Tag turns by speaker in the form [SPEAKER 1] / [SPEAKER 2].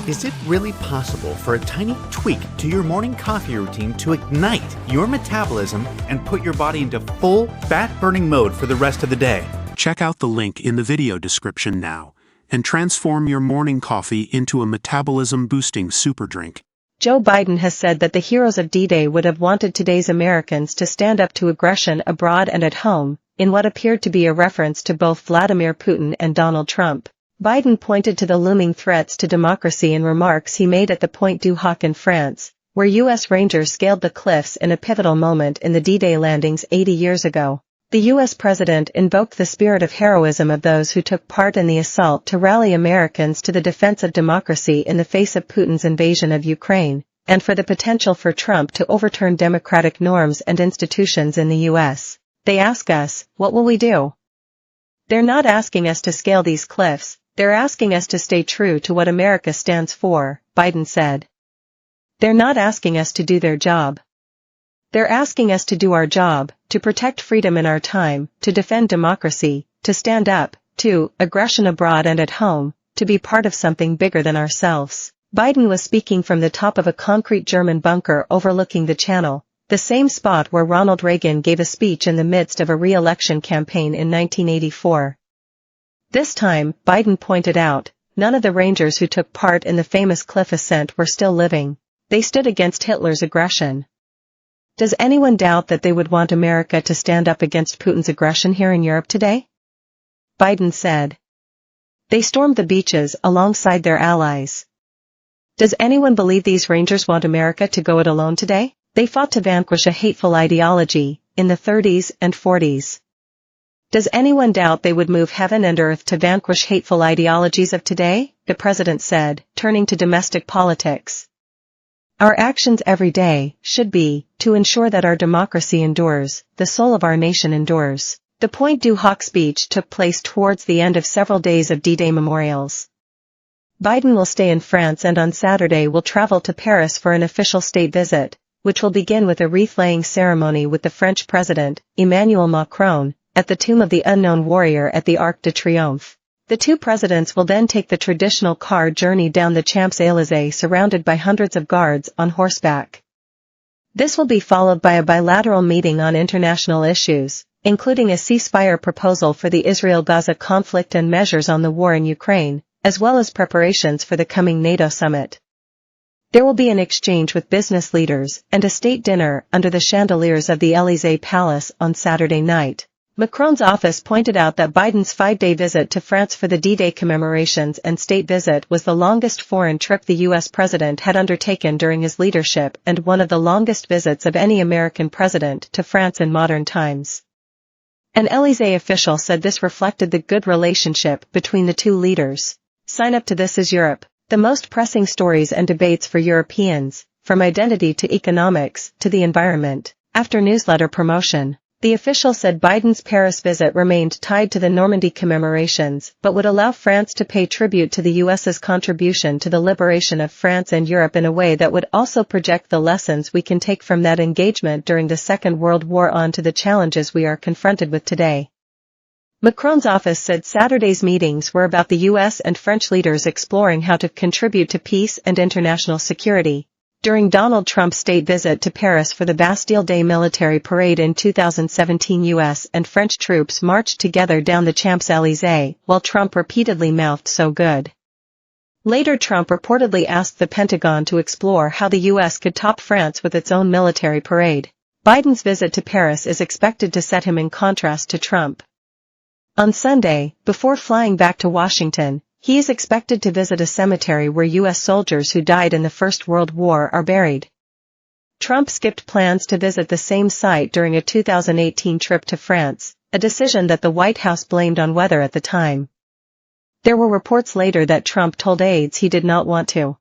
[SPEAKER 1] Is it really possible for a tiny tweak to your morning coffee routine to ignite your metabolism and put your body into full fat-burning mode for the rest of the day?
[SPEAKER 2] Check out the link in the video description now and transform your morning coffee into a metabolism-boosting super drink.
[SPEAKER 3] Joe Biden has said that the heroes of D-Day would have wanted today's Americans to stand up to aggression abroad and at home, in what appeared to be a reference to both Vladimir Putin and Donald Trump. Biden pointed to the looming threats to democracy in remarks he made at the Pointe du Hoc in France, where U.S. Rangers scaled the cliffs in a pivotal moment in the D-Day landings 80 years ago. The U.S. president invoked the spirit of heroism of those who took part in the assault to rally Americans to the defense of democracy in the face of Putin's invasion of Ukraine, and for the potential for Trump to overturn democratic norms and institutions in the U.S. They ask us, what will we do? They're not asking us to scale these cliffs. They're asking us to stay true to what America stands for, Biden said. They're not asking us to do their job. They're asking us to do our job, to protect freedom in our time, to defend democracy, to stand up to aggression abroad and at home, to be part of something bigger than ourselves. Biden was speaking from the top of a concrete German bunker overlooking the Channel, the same spot where Ronald Reagan gave a speech in the midst of a re-election campaign in 1984. This time, Biden pointed out, none of the Rangers who took part in the famous cliff ascent were still living. They stood against Hitler's aggression. Does anyone doubt that they would want America to stand up against Putin's aggression here in Europe today? Biden said. They stormed the beaches alongside their allies. Does anyone believe these Rangers want America to go it alone today? They fought to vanquish a hateful ideology in the 30s and 40s. Does anyone doubt they would move heaven and earth to vanquish hateful ideologies of today? The president said, turning to domestic politics. Our actions every day should be to ensure that our democracy endures, the soul of our nation endures. The Pointe du Hoc speech took place towards the end of several days of D-Day memorials. Biden will stay in France and on Saturday will travel to Paris for an official state visit, which will begin with a wreath-laying ceremony with the French president, Emmanuel Macron, at the Tomb of the Unknown Warrior at the Arc de Triomphe. The two presidents will then take the traditional car journey down the Champs-Élysées surrounded by hundreds of guards on horseback. This will be followed by a bilateral meeting on international issues, including a ceasefire proposal for the Israel-Gaza conflict and measures on the war in Ukraine, as well as preparations for the coming NATO summit. There will be an exchange with business leaders and a state dinner under the chandeliers of the Élysée Palace on Saturday night. Macron's office pointed out that Biden's 5-day visit to France for the D-Day commemorations and state visit was the longest foreign trip the U.S. president had undertaken during his leadership and one of the longest visits of any American president to France in modern times. An Élysée official said this reflected the good relationship between the two leaders. Sign up to This Is Europe, the most pressing stories and debates for Europeans, from identity to economics to the environment. After newsletter promotion, the official said Biden's Paris visit remained tied to the Normandy commemorations but would allow France to pay tribute to the U.S.'s contribution to the liberation of France and Europe in a way that would also project the lessons we can take from that engagement during the Second World War onto the challenges we are confronted with today. Macron's office said Saturday's meetings were about the U.S. and French leaders exploring how to contribute to peace and international security. During Donald Trump's state visit to Paris for the Bastille Day military parade in 2017, U.S. and French troops marched together down the Champs-Élysées, while Trump repeatedly mouthed "so good." Later, Trump reportedly asked the Pentagon to explore how the U.S. could top France with its own military parade. Biden's visit to Paris is expected to set him in contrast to Trump. On Sunday, before flying back to Washington, he is expected to visit a cemetery where U.S. soldiers who died in the First World War are buried. Trump skipped plans to visit the same site during a 2018 trip to France, a decision that the White House blamed on weather at the time. There were reports later that Trump told aides he did not want to